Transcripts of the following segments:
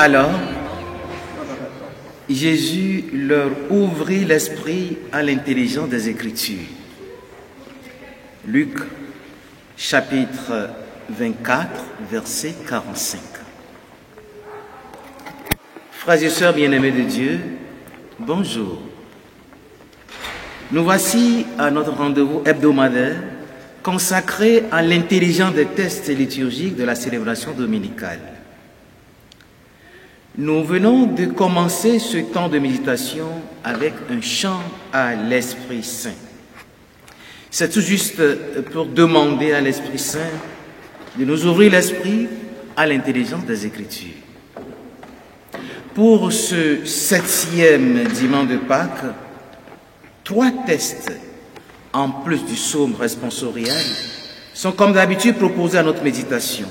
Alors, Jésus leur ouvrit l'esprit à l'intelligence des Écritures. Luc, chapitre 24, verset 45. Frères et sœurs bien-aimés de Dieu, bonjour. Nous voici à notre rendez-vous hebdomadaire consacré à l'intelligence des textes liturgiques de la célébration dominicale. Nous venons de commencer ce temps de méditation avec un chant à l'Esprit Saint. C'est tout juste pour demander à l'Esprit Saint de nous ouvrir l'esprit à l'intelligence des Écritures. Pour ce 7e dimanche de Pâques, 3 textes, en plus du psaume responsorial, sont comme d'habitude proposés à notre méditation.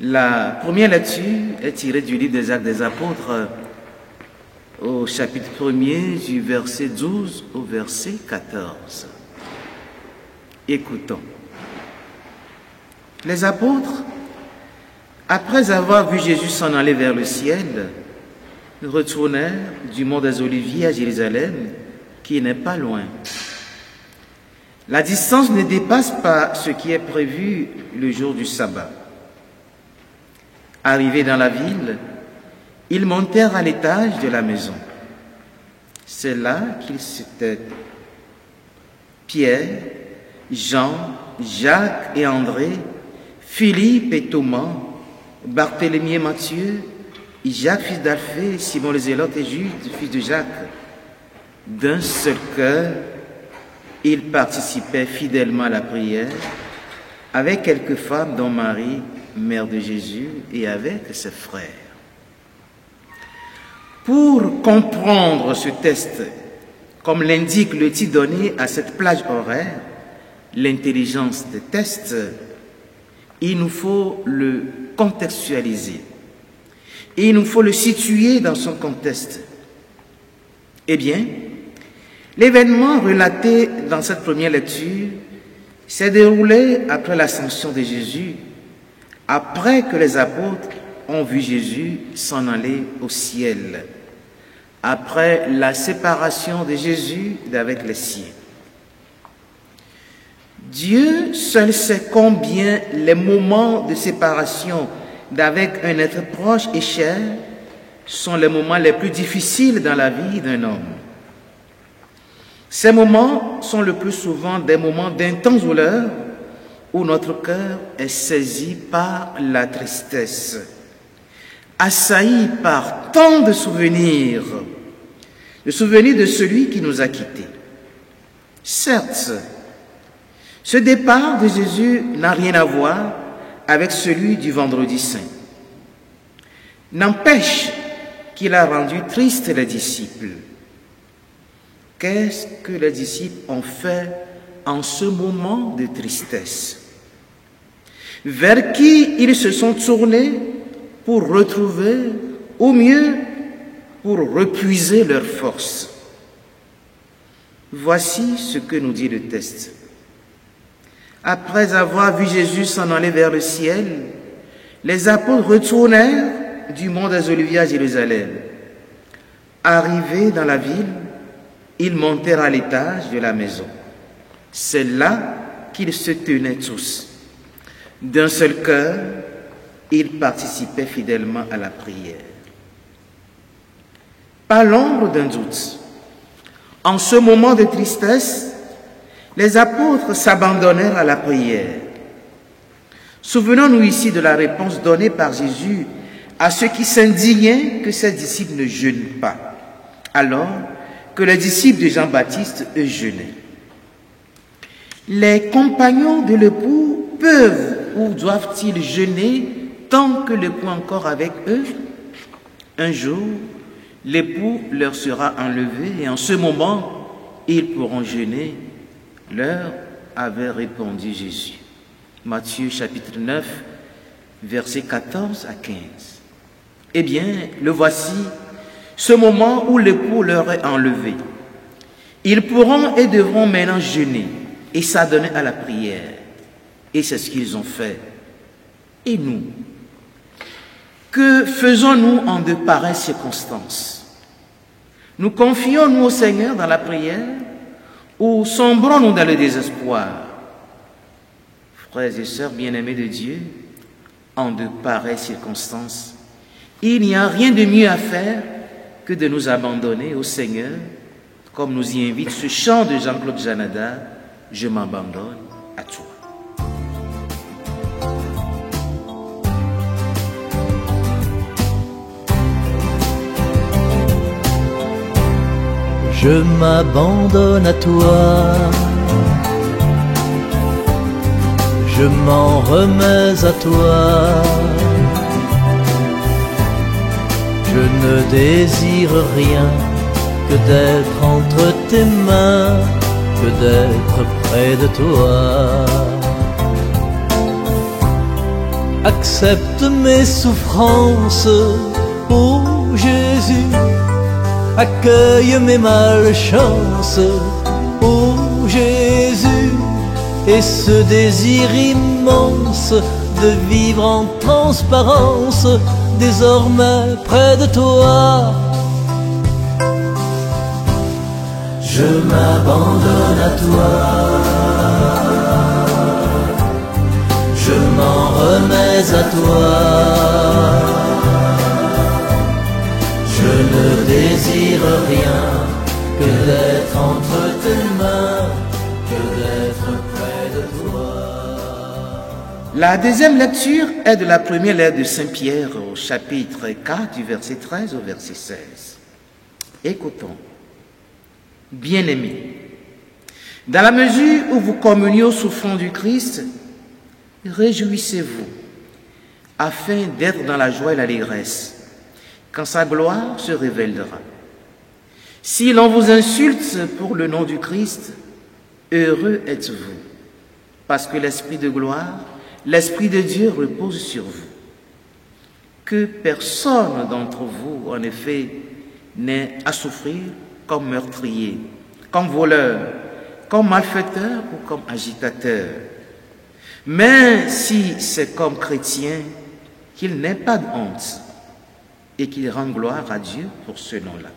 La première lecture est tirée du livre des Actes des Apôtres, au chapitre 1er, du verset 12 au verset 14. Écoutons. Les apôtres, après avoir vu Jésus s'en aller vers le ciel, retournèrent du mont des Oliviers à Jérusalem, qui n'est pas loin. La distance ne dépasse pas ce qui est prévu le jour du sabbat. Arrivés dans la ville, ils montèrent à l'étage de la maison. C'est là qu'ils étaient. Pierre, Jean, Jacques et André, Philippe et Thomas, Barthélemy et Matthieu, Jacques fils d'Alphée, Simon le Zélote et Jude, fils de Jacques. D'un seul cœur, ils participaient fidèlement à la prière, avec quelques femmes dont Marie, mère de Jésus, et avec ses frères. Pour comprendre ce texte, comme l'indique le titre donné à cette plage horaire, l'intelligence des textes, il nous faut le contextualiser. Et il nous faut le situer dans son contexte. Eh bien, l'événement relaté dans cette première lecture s'est déroulé après l'ascension de Jésus, après que les apôtres ont vu Jésus s'en aller au ciel, après la séparation de Jésus d'avec les siens. Dieu seul sait combien les moments de séparation d'avec un être proche et cher sont les moments les plus difficiles dans la vie d'un homme. Ces moments sont le plus souvent des moments d'intense douleur où notre cœur est saisi par la tristesse, assailli par tant de souvenirs, le souvenir de celui qui nous a quittés. Certes, ce départ de Jésus n'a rien à voir avec celui du vendredi saint. N'empêche qu'il a rendu tristes les disciples. Qu'est-ce que les disciples ont fait en ce moment de tristesse? Vers qui ils se sont tournés pour retrouver, ou mieux, pour repuiser leur force? Voici ce que nous dit le texte. Après avoir vu Jésus s'en aller vers le ciel, les apôtres retournèrent du mont des Oliviers à Jérusalem. Arrivés dans la ville, ils montèrent à l'étage de la maison. C'est là qu'ils se tenaient tous. D'un seul cœur, ils participaient fidèlement à la prière. Pas l'ombre d'un doute. En ce moment de tristesse, les apôtres s'abandonnèrent à la prière. Souvenons-nous ici de la réponse donnée par Jésus à ceux qui s'indignaient que ses disciples ne jeûnent pas, alors que les disciples de Jean-Baptiste, eux, jeûnaient. Les compagnons de l'époux peuvent ou doivent-ils jeûner tant que l'époux est encore avec eux? Un jour, l'époux leur sera enlevé et en ce moment, ils pourront jeûner, leur avait répondu Jésus. Matthieu chapitre 9, versets 14 à 15. Eh bien, le voici, ce moment où l'époux leur est enlevé. Ils pourront et devront maintenant jeûner et s'adonner à la prière. Et c'est ce qu'ils ont fait. Et nous? Que faisons-nous en de pareilles circonstances? Nous confions-nous au Seigneur dans la prière ou sombrons-nous dans le désespoir? Frères et sœurs bien-aimés de Dieu, en de pareilles circonstances, il n'y a rien de mieux à faire que de nous abandonner au Seigneur, comme nous y invite ce chant de Jean-Claude Janada, « Je m'abandonne à toi ». Je m'abandonne à toi, je m'en remets à toi, je ne désire rien que d'être entre tes mains, que d'être près de toi. Accepte mes souffrances, ô Jésus, accueille mes malchances, ô Jésus, et ce désir immense de vivre en transparence, désormais près de toi. Je m'abandonne à toi, je m'en remets à toi. Je ne désire rien que d'être entre tes mains, que d'être près de toi. La deuxième lecture est de la première lettre de Saint Pierre au chapitre 4 du verset 13 au verset 16. Écoutons. Bien-aimés, dans la mesure où vous communiez au souffrant du Christ, réjouissez-vous afin d'être dans la joie et l'allégresse quand sa gloire se révélera. Si l'on vous insulte pour le nom du Christ, heureux êtes-vous, parce que l'Esprit de gloire, l'Esprit de Dieu repose sur vous. Que personne d'entre vous, en effet, n'ait à souffrir comme meurtrier, comme voleur, comme malfaiteur ou comme agitateur. Mais si c'est comme chrétien, qu'il n'ait pas de honte, et qu'il rend gloire à Dieu pour ce nom-là.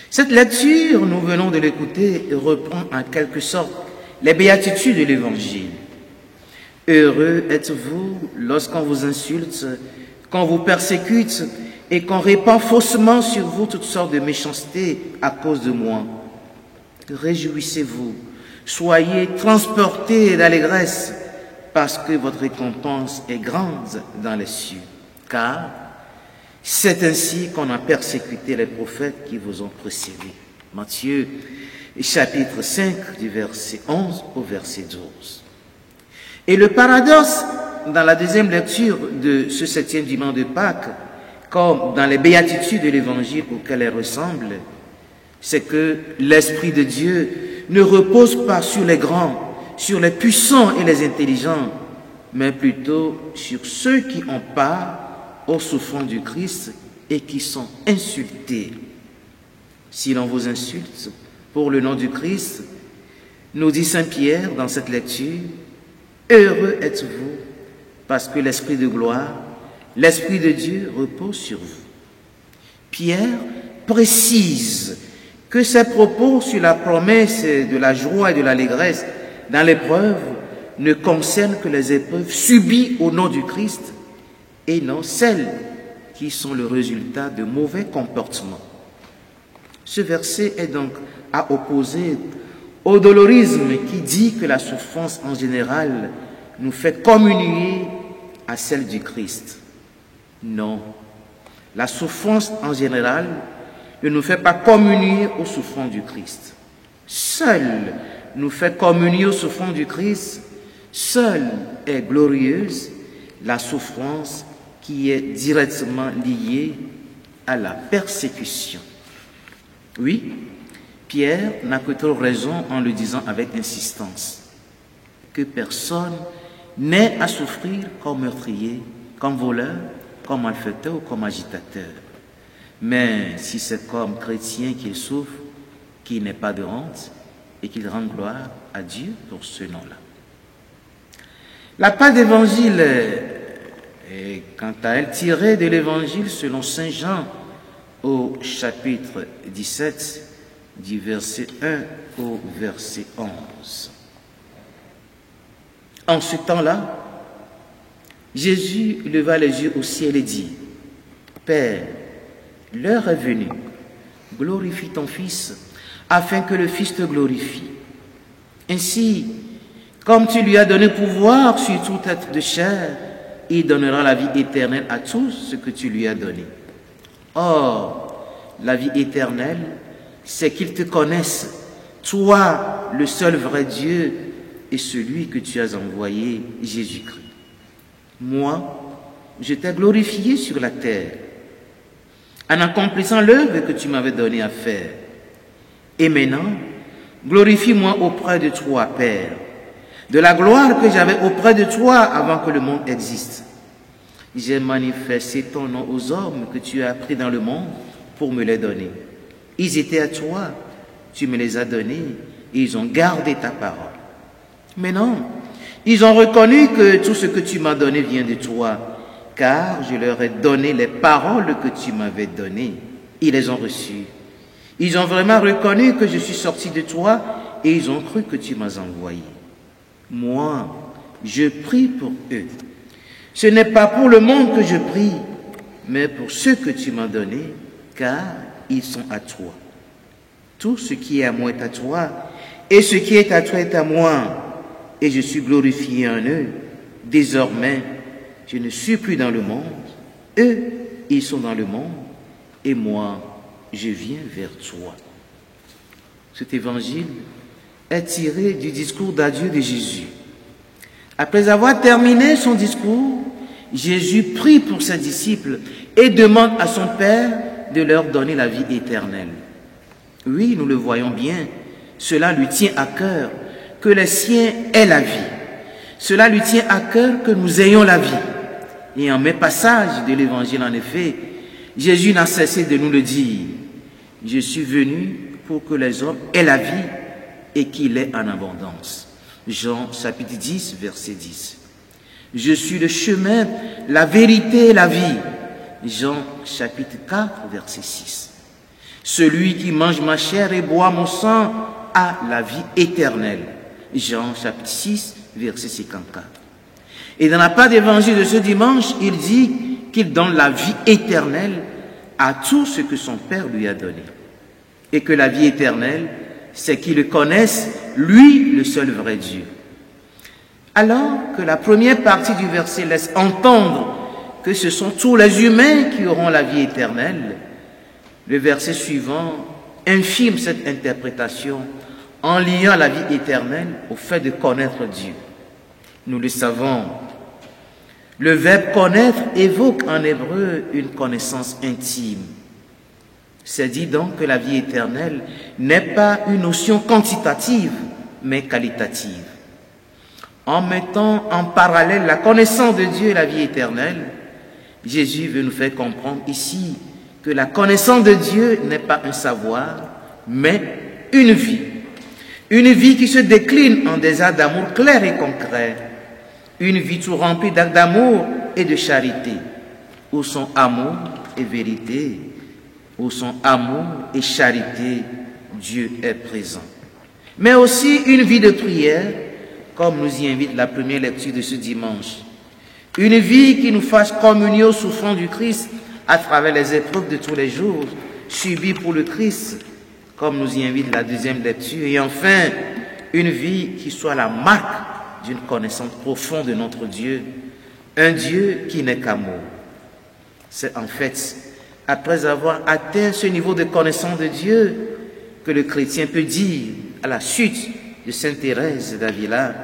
Cette lecture, nous venons de l'écouter, reprend en quelque sorte les béatitudes de l'Évangile. Heureux êtes-vous lorsqu'on vous insulte, qu'on vous persécute et qu'on répand faussement sur vous toutes sortes de méchancetés à cause de moi. Réjouissez-vous, soyez transportés d'allégresse, parce que votre récompense est grande dans les cieux. Car c'est ainsi qu'on a persécuté les prophètes qui vous ont précédés. Matthieu, chapitre 5, du verset 11 au verset 12. Et le paradoxe, dans la deuxième lecture de ce 7e dimanche de Pâques, comme dans les béatitudes de l'Évangile auxquelles elles ressemblent, c'est que l'Esprit de Dieu ne repose pas sur les grands, sur les puissants et les intelligents, mais plutôt sur ceux qui ont part aux souffrances du Christ et qui sont insultés. Si l'on vous insulte pour le nom du Christ, nous dit Saint Pierre dans cette lecture, heureux êtes-vous parce que l'Esprit de gloire, l'Esprit de Dieu repose sur vous. Pierre précise que ses propos sur la promesse de la joie et de l'allégresse dans l'épreuve ne concernent que les épreuves subies au nom du Christ et non celles qui sont le résultat de mauvais comportements. Ce verset est donc à opposer au dolorisme qui dit que la souffrance en général nous fait communier à celle du Christ. Non, la souffrance en général ne nous fait pas communier aux souffrances du Christ. Seule nous fait communier aux souffrances du Christ, seule est glorieuse la souffrance qui est directement liée à la persécution. Oui, Pierre n'a que trop raison en le disant avec insistance, que personne n'ait à souffrir comme meurtrier, comme voleur, comme malfaiteur ou comme agitateur. Mais si c'est comme chrétien qu'il souffre, qu'il n'ait pas de honte et qu'il rend gloire à Dieu pour ce nom-là. La page d'évangile Et quant à elle, tirée de l'Évangile selon Saint Jean au chapitre 17, du verset 1 au verset 11. En ce temps-là, Jésus leva les yeux au ciel et dit, « Père, l'heure est venue, glorifie ton Fils, afin que le Fils te glorifie. Ainsi, comme tu lui as donné pouvoir sur tout être de chair, il donnera la vie éternelle à tous ce que tu lui as donné. Or, la vie éternelle, c'est qu'ils te connaissent, toi, le seul vrai Dieu, et celui que tu as envoyé, Jésus-Christ. Moi, je t'ai glorifié sur la terre, en accomplissant l'œuvre que tu m'avais donnée à faire. Et maintenant, glorifie-moi auprès de toi, Père, de la gloire que j'avais auprès de toi avant que le monde existe. J'ai manifesté ton nom aux hommes que tu as pris dans le monde pour me les donner. Ils étaient à toi, tu me les as donnés, et ils ont gardé ta parole. Maintenant, ils ont reconnu que tout ce que tu m'as donné vient de toi, car je leur ai donné les paroles que tu m'avais données. Ils les ont reçues. Ils ont vraiment reconnu que je suis sorti de toi, et ils ont cru que tu m'as envoyé. Moi, je prie pour eux. Ce n'est pas pour le monde que je prie, mais pour ceux que tu m'as donnés, car ils sont à toi. Tout ce qui est à moi est à toi, et ce qui est à toi est à moi, et je suis glorifié en eux. Désormais, je ne suis plus dans le monde, eux, ils sont dans le monde, et moi, je viens vers toi. Cet évangile est tiré du discours d'adieu de Jésus. Après avoir terminé son discours, Jésus prie pour ses disciples et demande à son Père de leur donner la vie éternelle. Oui, nous le voyons bien, cela lui tient à cœur que les siens aient la vie. Cela lui tient à cœur que nous ayons la vie. Et en mes passages de l'Évangile, en effet, Jésus n'a cessé de nous le dire. Je suis venu pour que les hommes aient la vie et qu'il ait en abondance. Jean chapitre 10, verset 10. Je suis le chemin, la vérité et la vie. Jean chapitre 4, verset 6. Celui qui mange ma chair et boit mon sang a la vie éternelle. Jean chapitre 6, verset 54. Et dans la part d'évangile de ce dimanche, il dit qu'il donne la vie éternelle à tout ce que son Père lui a donné. Et que la vie éternelle, c'est qu'ils le connaissent, lui, le seul vrai Dieu. Alors que la première partie du verset laisse entendre que ce sont tous les humains qui auront la vie éternelle, le verset suivant infirme cette interprétation en liant la vie éternelle au fait de connaître Dieu. Nous le savons, le verbe connaître évoque en hébreu une connaissance intime. C'est dit donc que la vie éternelle n'est pas une notion quantitative, mais qualitative. En mettant en parallèle la connaissance de Dieu et la vie éternelle, Jésus veut nous faire comprendre ici que la connaissance de Dieu n'est pas un savoir, mais une vie. Une vie qui se décline en des actes d'amour clairs et concrets. Une vie tout remplie d'actes d'amour et de charité, où son amour et vérité, où son amour et charité, Dieu est présent. Mais aussi une vie de prière, comme nous y invite la première lecture de ce dimanche. Une vie qui nous fasse communier au souffrant du Christ à travers les épreuves de tous les jours, subies pour le Christ, comme nous y invite la deuxième lecture. Et enfin, une vie qui soit la marque d'une connaissance profonde de notre Dieu, un Dieu qui n'est qu'amour. C'est en fait, après avoir atteint ce niveau de connaissance de Dieu, que le chrétien peut dire, à la suite de sainte Thérèse d'Avila,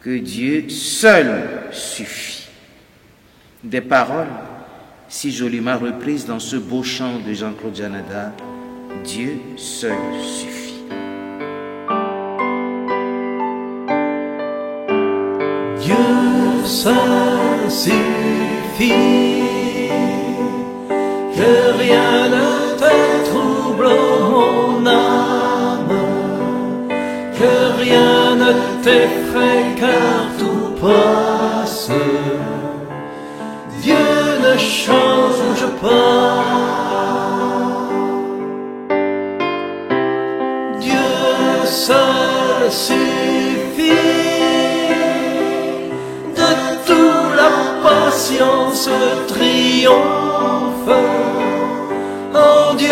que Dieu seul suffit. Des paroles si joliment reprises dans ce beau chant de Jean-Claude Janada, Dieu seul suffit. Dieu seul suffit, que rien ne te trouble, mon âme, que rien ne t'effraie, car tout passe. En Dieu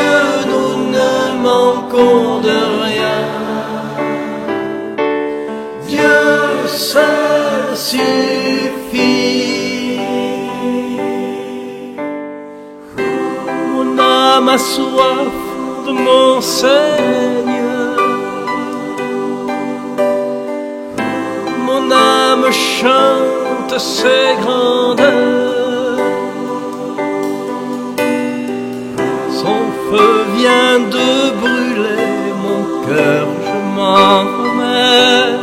nous ne manquons de rien. Dieu seul suffit. Mon âme a soif de mon Seigneur. Mon âme chante ses grandeurs. Son feu vient de brûler mon cœur, je m'en remets.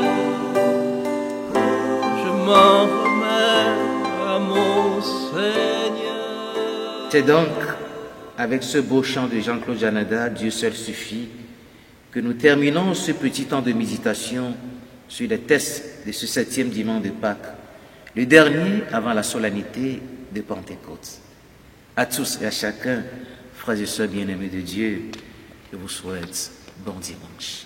Je m'en remets à mon Seigneur. C'est donc avec ce beau chant de Jean-Claude Janada, Dieu seul suffit, que nous terminons ce petit temps de méditation sur les textes de ce 7e dimanche de Pâques, le dernier avant la solennité de Pentecôte. À tous et à chacun, frères et sœurs bien-aimés de Dieu, je vous souhaite bon dimanche.